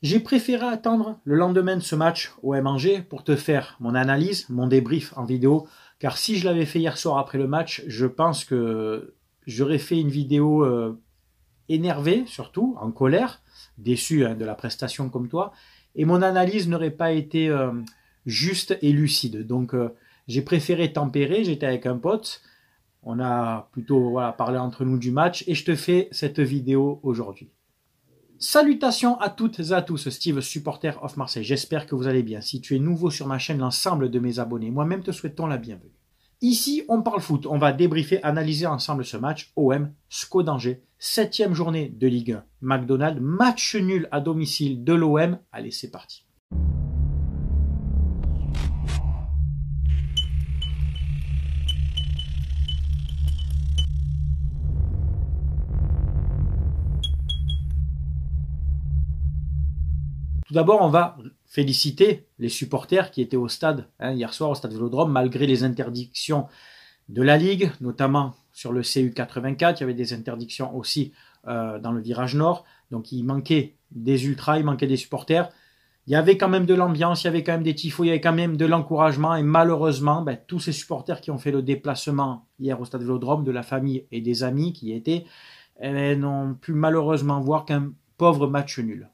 J'ai préféré attendre le lendemain de ce match au Angers pour te faire mon analyse, mon débrief en vidéo, car si je l'avais fait hier soir après le match, je pense que j'aurais fait une vidéo énervée, surtout, en colère, déçu de la prestation comme toi, et mon analyse n'aurait pas été juste et lucide. Donc j'ai préféré tempérer, j'étais avec un pote, on a plutôt parlé entre nous du match, et je te fais cette vidéo aujourd'hui. Salutations à toutes et à tous, Steve, supporter of Marseille. J'espère que vous allez bien. Si tu es nouveau sur ma chaîne, l'ensemble de mes abonnés, moi-même te souhaitons la bienvenue. Ici, on parle foot. On va débriefer, analyser ensemble ce match. OM, SCO d'Angers, 7e journée de Ligue 1. McDonald's, match nul à domicile de l'OM. Allez, c'est parti. Tout d'abord, on va féliciter les supporters qui étaient au stade hier soir, au stade Vélodrome, malgré les interdictions de la Ligue, notamment sur le CU84. Il y avait des interdictions aussi dans le virage nord. Donc il manquait des ultras, il manquait des supporters. Il y avait quand même de l'ambiance, il y avait quand même des tifos, il y avait quand même de l'encouragement. Et malheureusement, tous ces supporters qui ont fait le déplacement hier au stade Vélodrome, de la famille et des amis qui y étaient, n'ont pu malheureusement voir qu'un pauvre match nul.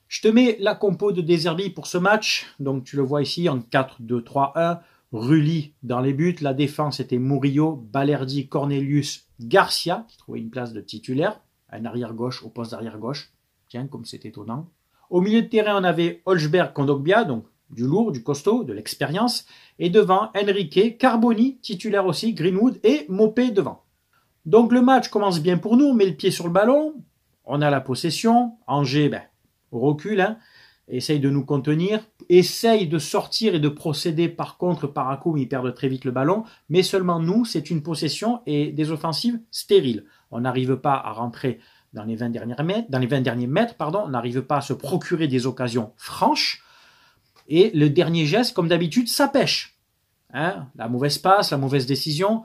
Je te mets la compo de De Zerbi pour ce match. Donc tu le vois ici en 4-2-3-1. Rulli dans les buts. La défense était Murillo, Balerdi, Cornelius, Garcia, qui trouvait une place de titulaire. Un arrière-gauche au poste d'arrière-gauche. Tiens, comme c'est étonnant. Au milieu de terrain, on avait Holzberg, Kondogbia, donc du lourd, du costaud, de l'expérience. Et devant, Enrique, Carboni, titulaire aussi, Greenwood et Mopé devant. Donc le match commence bien pour nous. On met le pied sur le ballon. On a la possession. Angers, recule, essaye de nous contenir, essaye de sortir et de procéder par contre par à coup, mais ils perdent très vite le ballon, mais seulement nous, c'est une possession et des offensives stériles. On n'arrive pas à rentrer dans les 20 derniers mètres, on n'arrive pas à se procurer des occasions franches, et le dernier geste, comme d'habitude, ça pêche. La mauvaise passe, la mauvaise décision.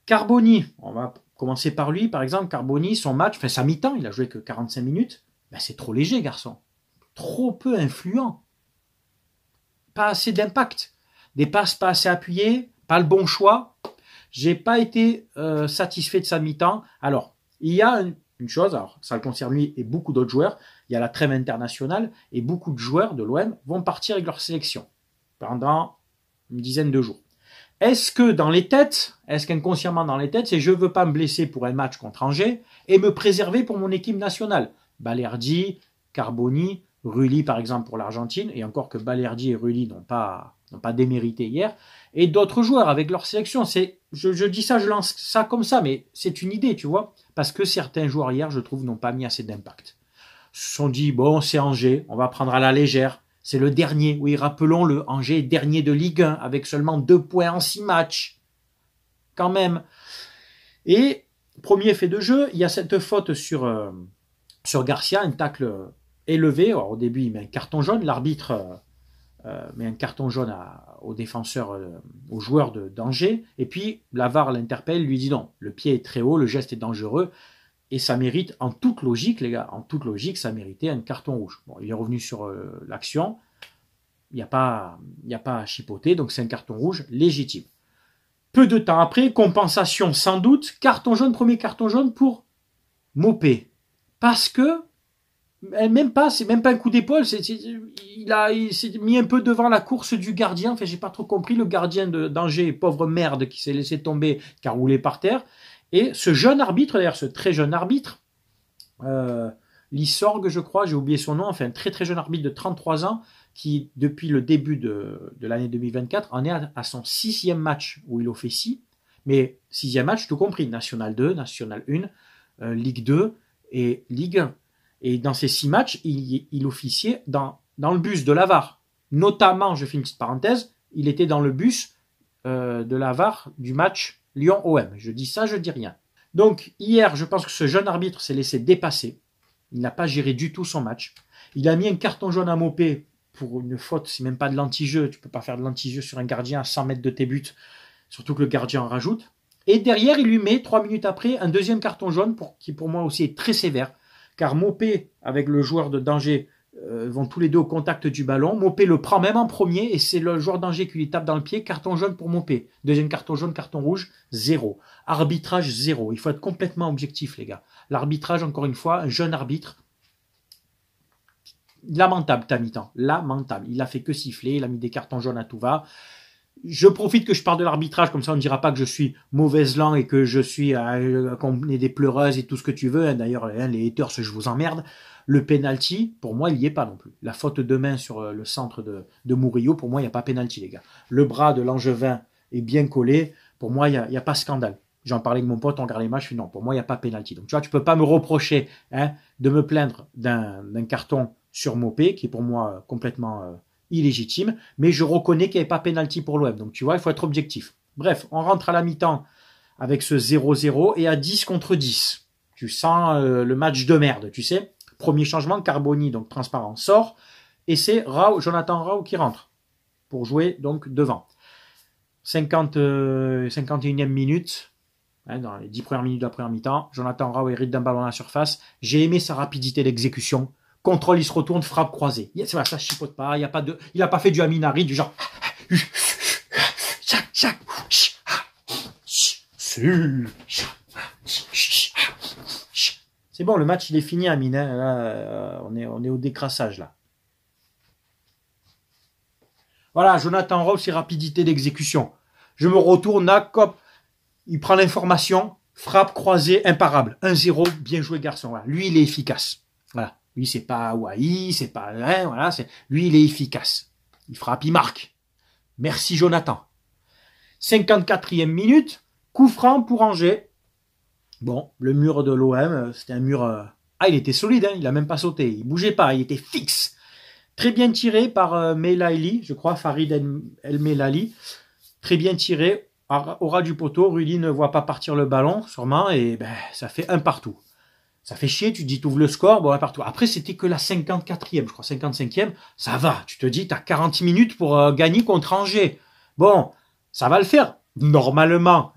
Carboni, on va commencer par lui, par exemple, Carboni, son match, sa mi-temps, il a joué que 45 minutes, c'est trop léger, garçon. Trop peu influent. Pas assez d'impact. Des passes pas assez appuyées, pas le bon choix. J'ai pas été satisfait de sa mi-temps. Alors, il y a une chose, alors ça le concerne lui et beaucoup d'autres joueurs, il y a la trêve internationale et beaucoup de joueurs de l'OM vont partir avec leur sélection pendant une dizaine de jours. Est-ce que dans les têtes, est-ce qu'inconsciemment dans les têtes, c'est je veux pas me blesser pour un match contre Angers et me préserver pour mon équipe nationale? Balerdi, Carboni, Rulli par exemple pour l'Argentine, et encore que Balerdi et Rulli n'ont pas démérité hier, et d'autres joueurs avec leur sélection. Je dis ça, je lance ça comme ça, mais c'est une idée, tu vois, parce que certains joueurs hier, je trouve, n'ont pas mis assez d'impact. Ils se sont dit, bon, c'est Angers, on va prendre à la légère, c'est le dernier, oui, rappelons-le, Angers est dernier de Ligue 1, avec seulement 2 points en 6 matchs, quand même. Et, premier fait de jeu, il y a cette faute sur Garcia, un tacle élevé. Alors, au début, il met un carton jaune. L'arbitre met un carton jaune au défenseur, au joueur d'Angers. Et puis, la VAR l'interpelle, lui dit non, le pied est très haut, le geste est dangereux. Et ça mérite, en toute logique, les gars, en toute logique, ça méritait un carton rouge. Bon, il est revenu sur l'action. Il n'y a pas à chipoter, donc c'est un carton rouge légitime. Peu de temps après, compensation sans doute, carton jaune, premier carton jaune pour Mopé. Parce que, c'est même pas un coup d'épaule, il s'est mis un peu devant la course du gardien, j'ai pas trop compris, le gardien d'Angers, pauvre merde, qui s'est laissé tomber, qui a roulé par terre, et ce jeune arbitre, d'ailleurs, ce très jeune arbitre, Lissorg, je crois, j'ai oublié son nom, un très très jeune arbitre de 33 ans, qui, depuis le début de l'année 2024, en est à son 6e match, où il officie, mais 6e match, tout compris, National 2, National 1, Ligue 2 et Ligue 1. Et dans ces 6 matchs, il officiait dans le bus de la VAR. Notamment, je fais une petite parenthèse, il était dans le bus de la VAR du match Lyon-OM. Je dis ça, je dis rien. Donc, hier, je pense que ce jeune arbitre s'est laissé dépasser. Il n'a pas géré du tout son match. Il a mis un carton jaune à Mopé pour une faute, c'est même pas de l'anti-jeu. Tu peux pas faire de l'anti-jeu sur un gardien à 100 mètres de tes buts, surtout que le gardien en rajoute. Et derrière, il lui met, 3 minutes après, un deuxième carton jaune qui pour moi aussi est très sévère. Car Mopé, avec le joueur d'Angers, vont tous les deux au contact du ballon. Mopé le prend même en premier et c'est le joueur d'Angers qui lui tape dans le pied. Carton jaune pour Mopé. Deuxième carton jaune, carton rouge, 0. Arbitrage 0. Il faut être complètement objectif, les gars. L'arbitrage, encore une fois, un jeune arbitre. Lamentable, ta mi-temps. Lamentable. Il a fait que siffler. Il a mis des cartons jaunes à tout va. Je profite que je parle de l'arbitrage, comme ça on ne dira pas que je suis mauvaise langue et que je suis qu'on est des pleureuses et tout ce que tu veux. D'ailleurs, les haters, je vous emmerde. Le penalty, pour moi, il n'y est pas non plus. La faute de main sur le centre de Murillo, pour moi, il n'y a pas penalty, les gars. Le bras de l'Angevin est bien collé. Pour moi, il n'y a pas scandale. J'en parlais avec mon pote, on regarde les matchs, je suis non, pour moi, il n'y a pas penalty. Donc, tu vois, tu peux pas me reprocher de me plaindre d'un carton sur Mopé, qui est pour moi complètement illégitime, mais je reconnais qu'il n'y avait pas penalty pour l'OM. Donc, tu vois, il faut être objectif. Bref, on rentre à la mi-temps avec ce 0-0 et à 10 contre 10. Tu sens le match de merde, tu sais. Premier changement, Carboni, donc transparent, sort. Et c'est Jonathan Rao qui rentre pour jouer donc devant. 51e minute, dans les 10 premières minutes de la première mi-temps, Jonathan Rao hérite d'un ballon à la surface. J'ai aimé sa rapidité d'exécution. Contrôle, il se retourne, frappe croisée. C'est vrai, ça chipote pas. Il n'a pas fait du Aminari, du genre. C'est bon, le match il est fini, Amine. Là, on est au décrassage là. Voilà, Jonathan Rao, c'est rapidité d'exécution. Je me retourne là, cop. Il prend l'information, frappe croisée, imparable. 1-0, bien joué garçon. Voilà. Lui, il est efficace. Voilà. Lui, c'est pas Wai, c'est pas... voilà, lui, il est efficace. Il frappe, il marque. Merci, Jonathan. 54e minute, coup franc pour Angers. Bon, le mur de l'OM, c'était un mur... il était solide, il a même pas sauté. Il bougeait pas, il était fixe. Très bien tiré par Melali, je crois, Farid El Melali. Très bien tiré, au ras du poteau. Rudy ne voit pas partir le ballon, sûrement, et ça fait un partout. Ça fait chier, tu te dis, tu ouvres le score, bon, un partout. Après, c'était que la 54e, je crois, 55e. Ça va, tu te dis, tu as 40 minutes pour gagner contre Angers. Bon, ça va le faire, normalement.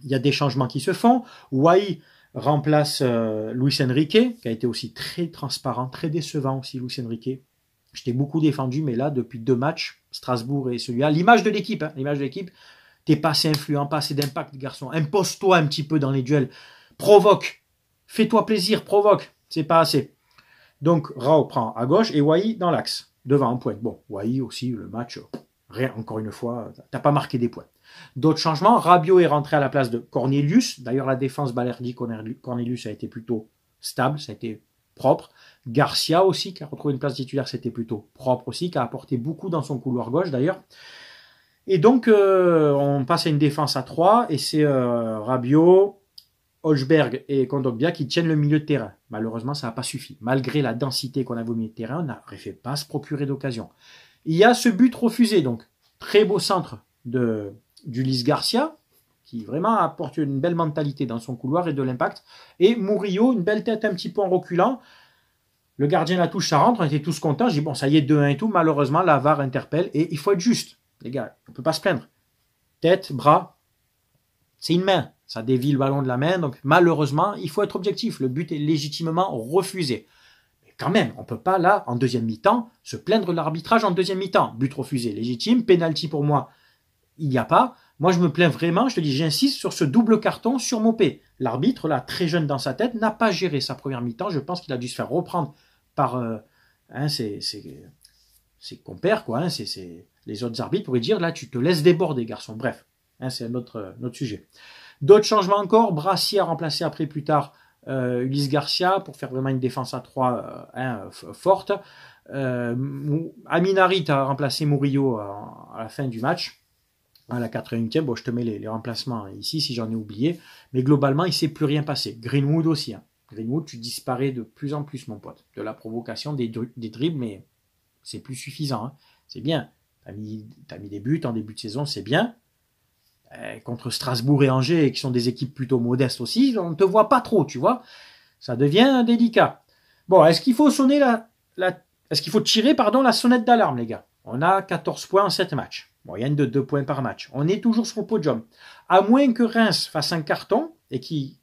Il y a des changements qui se font. Wai remplace Luis Enrique, qui a été aussi très transparent, très décevant aussi, Luis Enrique. Je t'ai beaucoup défendu, mais là, depuis 2 matchs, Strasbourg et celui-là, l'image de l'équipe, t'es pas assez influent, pas assez d'impact, garçon. Impose-toi un petit peu dans les duels. Provoque. Fais-toi plaisir, provoque. C'est pas assez. Donc, Rao prend à gauche et Wai dans l'axe, devant en pointe. Bon, Wai aussi, le match, rien, encore une fois, t'as pas marqué des points. D'autres changements, Rabiot est rentré à la place de Cornelius. D'ailleurs, la défense Balerdi-Cornelius a été plutôt stable, ça a été propre. Garcia aussi, qui a retrouvé une place titulaire, c'était plutôt propre aussi, qui a apporté beaucoup dans son couloir gauche d'ailleurs. Et donc, on passe à une défense à 3, et c'est Rabiot, Holzberg et Kondogbia qui tiennent le milieu de terrain. Malheureusement, ça n'a pas suffi. Malgré la densité qu'on avait au milieu de terrain, on n'arrivait pas à se procurer d'occasion. Il y a ce but refusé, donc très beau centre d'Ulysse Garcia, qui vraiment apporte une belle mentalité dans son couloir et de l'impact. Et Murillo, une belle tête un petit peu en reculant. Le gardien la touche, ça rentre, on était tous contents. J'ai dit, bon, ça y est, 2-1 et tout. Malheureusement, la VAR interpelle et il faut être juste. Les gars, on ne peut pas se plaindre. Tête, bras, c'est une main. Ça dévie le ballon de la main. Donc, malheureusement, il faut être objectif. Le but est légitimement refusé. Mais quand même, on ne peut pas, là, en deuxième mi-temps, se plaindre de l'arbitrage en deuxième mi-temps. But refusé, légitime. Penalty pour moi, il n'y a pas. Moi, je me plains vraiment, je te dis, j'insiste sur ce double carton sur Mopé. L'arbitre, là, très jeune dans sa tête, n'a pas géré sa première mi-temps. Je pense qu'il a dû se faire reprendre par ses compères, quoi. C'est les autres arbitres pourraient dire, là, tu te laisses déborder, garçon. Bref, c'est un autre sujet. D'autres changements encore. Brassier a remplacé après plus tard Ulysse Garcia pour faire vraiment une défense à 3 forte. Aminari a remplacé Murillo à la fin du match. À la 81e, bon, je te mets les remplacements ici si j'en ai oublié. Mais globalement, il ne s'est plus rien passé. Greenwood aussi. Greenwood, tu disparais de plus en plus, mon pote. De la provocation, des dribbles, mais c'est plus suffisant. C'est bien. T'as mis des buts en début de saison, c'est bien. Contre Strasbourg et Angers, qui sont des équipes plutôt modestes aussi, on ne te voit pas trop, tu vois. Ça devient délicat. Bon, est-ce qu'il faut sonner est-ce qu'il faut tirer, la sonnette d'alarme, les gars? On a 14 points en 7 matchs. Moyenne de 2 points par match. On est toujours sur le podium. À moins que Reims fasse un carton et qu'ils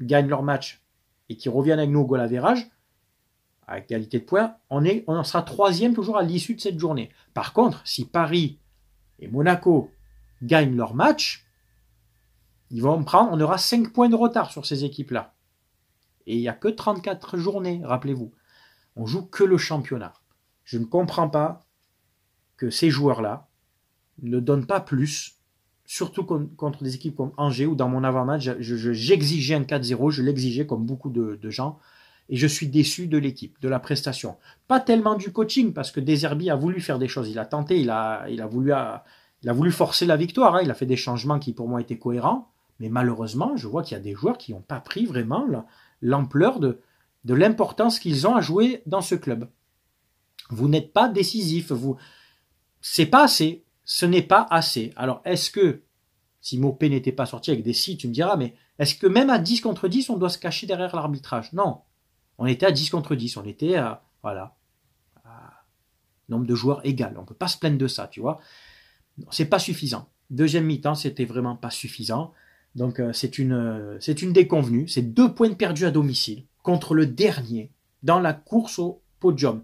gagnent leur match et qu'ils reviennent avec nous au goal average, à égalité de points, on en sera troisième toujours à l'issue de cette journée. Par contre, si Paris et Monaco gagnent leur match, on aura 5 points de retard sur ces équipes-là. Et il n'y a que 34 journées, rappelez-vous. On joue que le championnat. Je ne comprends pas que ces joueurs-là ne donnent pas plus, surtout contre des équipes comme Angers, ou dans mon avant-match, j'exigeais un 4-0, je l'exigeais comme beaucoup de gens, et je suis déçu de l'équipe, de la prestation. Pas tellement du coaching, parce que Deserbi a voulu faire des choses, il a tenté, il a voulu forcer la victoire, hein. Il a fait des changements qui pour moi étaient cohérents, mais malheureusement, je vois qu'il y a des joueurs qui n'ont pas pris vraiment l'ampleur de l'importance qu'ils ont à jouer dans ce club. Vous n'êtes pas décisif, c'est pas assez, ce n'est pas assez. Alors est-ce que, si Mopé n'était pas sorti avec des si, tu me diras, mais est-ce que même à 10 contre 10, on doit se cacher derrière l'arbitrage? Non, on était à 10 contre 10, on était à nombre de joueurs égal, on ne peut pas se plaindre de ça, tu vois. C'est pas suffisant. Deuxième mi-temps, c'était vraiment pas suffisant. Donc c'est une déconvenue. C'est 2 points perdus à domicile contre le dernier dans la course au podium.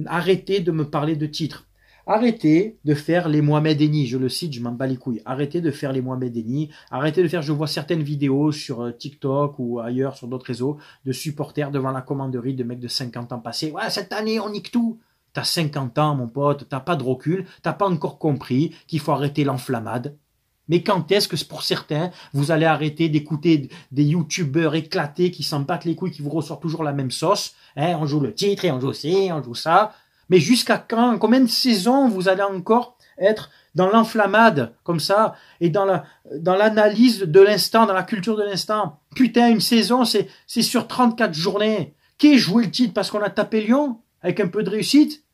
Arrêtez de me parler de titres. Arrêtez de faire les Mohamed Eni. Je le cite, je m'en bats les couilles. Arrêtez de faire les Mohamed Eni. Arrêtez de faire, je vois certaines vidéos sur TikTok ou ailleurs sur d'autres réseaux de supporters devant la commanderie de mecs de 50 ans passés. Ouais, cette année, on nique tout. T'as 50 ans, mon pote, t'as pas de recul, t'as pas encore compris qu'il faut arrêter l'enflammade. Mais quand est-ce que pour certains, vous allez arrêter d'écouter des youtubeurs éclatés qui s'en battent les couilles, qui vous ressortent toujours la même sauce, hein, on joue le titre et on joue ci, on joue ça. Mais jusqu'à quand, combien de saisons vous allez encore être dans l'enflammade, comme ça, et dans l'analyse de l'instant, dans la culture de l'instant? Putain, une saison, c'est sur 34 journées. Qui joué le titre parce qu'on a tapé Lyon? Avec un peu de réussite?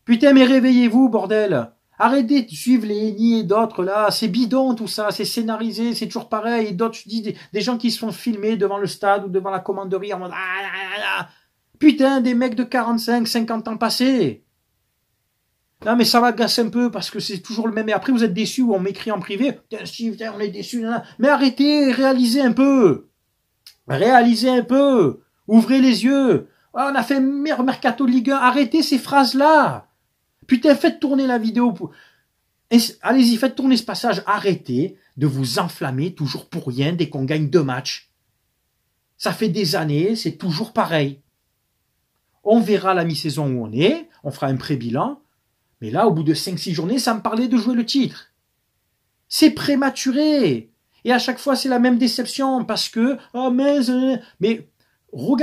Putain, mais réveillez-vous, bordel! Arrêtez de suivre les Eni et d'autres, là. C'est bidon, tout ça. C'est scénarisé, c'est toujours pareil. Et d'autres, je dis, des gens qui se font filmer devant le stade ou devant la commanderie en mode, putain, des mecs de 45, 50 ans passés. Non, mais ça m'agace un peu parce que c'est toujours le même. Et après, vous êtes déçus ou on m'écrit en privé. Putain, si, putain, on est déçus. Mais arrêtez, réalisez un peu. Réalisez un peu. Ouvrez les yeux. Oh, on a fait mercato de Ligue 1. Arrêtez ces phrases-là. Putain, faites tourner la vidéo. Allez-y, faites tourner ce passage. Arrêtez de vous enflammer toujours pour rien dès qu'on gagne 2 matchs. Ça fait des années, c'est toujours pareil. On verra la mi-saison où on est. On fera un pré-bilan. Mais là, au bout de 5-6 journées, ça me parlait de jouer le titre. C'est prématuré. Et à chaque fois, c'est la même déception parce que, oh mais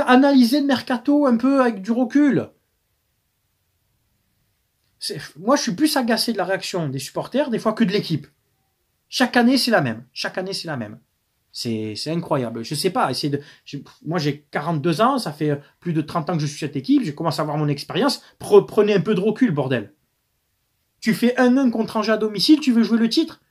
analysez le mercato un peu avec du recul. Moi, je suis plus agacé de la réaction des supporters, des fois, que de l'équipe. Chaque année, c'est la même. Chaque année, c'est la même. C'est incroyable. Je sais pas. Moi, j'ai 42 ans, ça fait plus de 30 ans que je suis cette équipe, j'ai commencé à avoir mon expérience. Prenez un peu de recul, bordel. Tu fais 1-1 contre Angers à domicile, tu veux jouer le titre?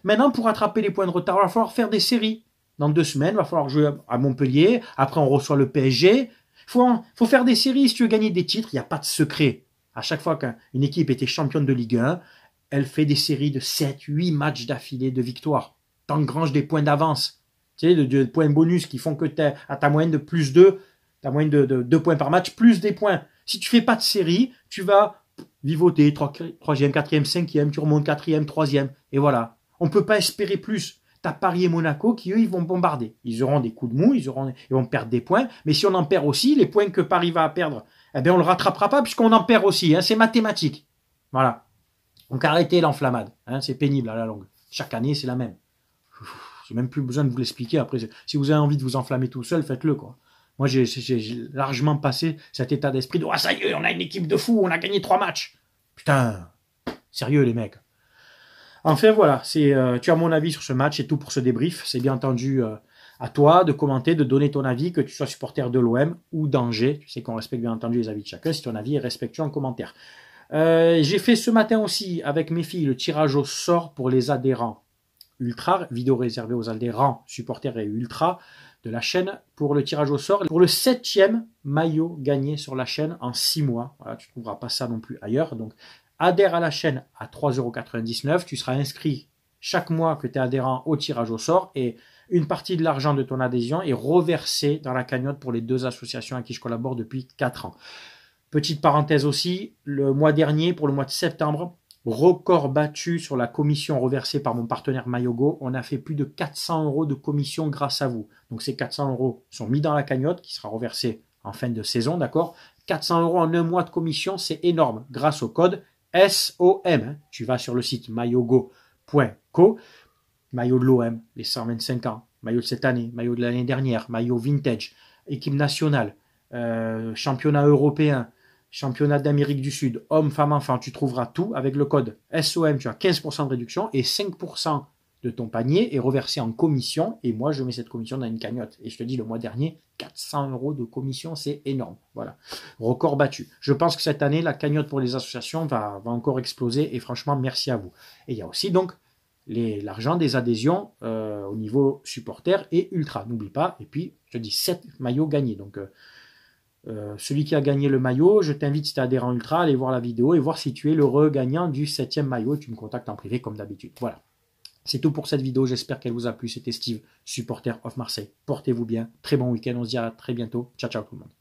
Maintenant, pour rattraper les points de retard, il va falloir faire des séries. Dans 2 semaines, il va falloir jouer à Montpellier. Après, on reçoit le PSG. Faut faire des séries si tu veux gagner des titres. Il n'y a pas de secret. À chaque fois qu'une équipe était championne de Ligue 1, elle fait des séries de 7-8 matchs d'affilée de victoire. T'engranges des points d'avance. Tu sais, de points bonus qui font que à ta moyenne de plus 2, ta moyenne de 2 points par match, plus des points. Si tu fais pas de série, tu vas vivoter 3e, 4e, 5e, tu remontes 4e, 3e. Et voilà. On ne peut pas espérer plus. T'as Paris et Monaco qui, eux, ils vont bombarder. Ils auront des coups de mou, ils vont perdre des points. Mais si on en perd aussi, les points que Paris va perdre, eh bien, on le rattrapera pas puisqu'on en perd aussi. Hein, c'est mathématique. Voilà. Donc, arrêtez l'enflammade. Hein, c'est pénible à la longue. Chaque année, c'est la même. J'ai même plus besoin de vous l'expliquer. Après, si vous avez envie de vous enflammer tout seul, faites-le, quoi. Moi, j'ai largement passé cet état d'esprit de « Ah, ça y est, on a une équipe de fous, on a gagné 3 matchs. » Putain, sérieux, les mecs. Enfin, voilà, tu as mon avis sur ce match et tout pour ce débrief. C'est bien entendu à toi de commenter, de donner ton avis, que tu sois supporter de l'OM ou d'Angers. Tu sais qu'on respecte bien entendu les avis de chacun. Si ton avis est respectueux en commentaire. J'ai fait ce matin aussi, avec mes filles, le tirage au sort pour les adhérents ultra, vidéo réservée aux adhérents, supporters et ultra de la chaîne pour le tirage au sort. Pour le 7e maillot gagné sur la chaîne en 6 mois. Voilà, tu ne trouveras pas ça non plus ailleurs. Donc, adhère à la chaîne à 3,99 €. Tu seras inscrit chaque mois que tu es adhérent au tirage au sort. Et Une partie de l'argent de ton adhésion est reversée dans la cagnotte pour les 2 associations à qui je collabore depuis 4 ans. Petite parenthèse aussi, le mois dernier, pour le mois de septembre, record battu sur la commission reversée par mon partenaire Mayogo. On a fait plus de 400 € de commission grâce à vous. Donc ces 400 € sont mis dans la cagnotte qui sera reversée en fin de saison, d'accord? 400 € en un mois de commission, c'est énorme. Grâce au code SOM. Tu vas sur le site mayogo.co. Maillot de l'OM, les 125 ans. Maillot de cette année, maillot de l'année dernière, maillot vintage, équipe nationale, championnat européen, championnat d'Amérique du Sud, hommes, femmes, enfants, tu trouveras tout avec le code SOM, tu as 15% de réduction et 5% de ton panier est reversé en commission et moi je mets cette commission dans une cagnotte. Et je te dis, le mois dernier, 400 € de commission, c'est énorme. Voilà, record battu. Je pense que cette année, la cagnotte pour les associations va encore exploser et franchement, merci à vous. Et il y a aussi donc l'argent des adhésions au niveau supporter et ultra, n'oublie pas. Et puis, je te dis 7 maillots gagnés. Donc, celui qui a gagné le maillot, je t'invite, si tu es adhérent ultra, à aller voir la vidéo et voir si tu es l'heureux gagnant du 7e maillot. Tu me contactes en privé comme d'habitude. Voilà. C'est tout pour cette vidéo. J'espère qu'elle vous a plu. C'était Steve, supporter of Marseille. Portez-vous bien. Très bon week-end. On se dit à très bientôt. Ciao, ciao tout le monde.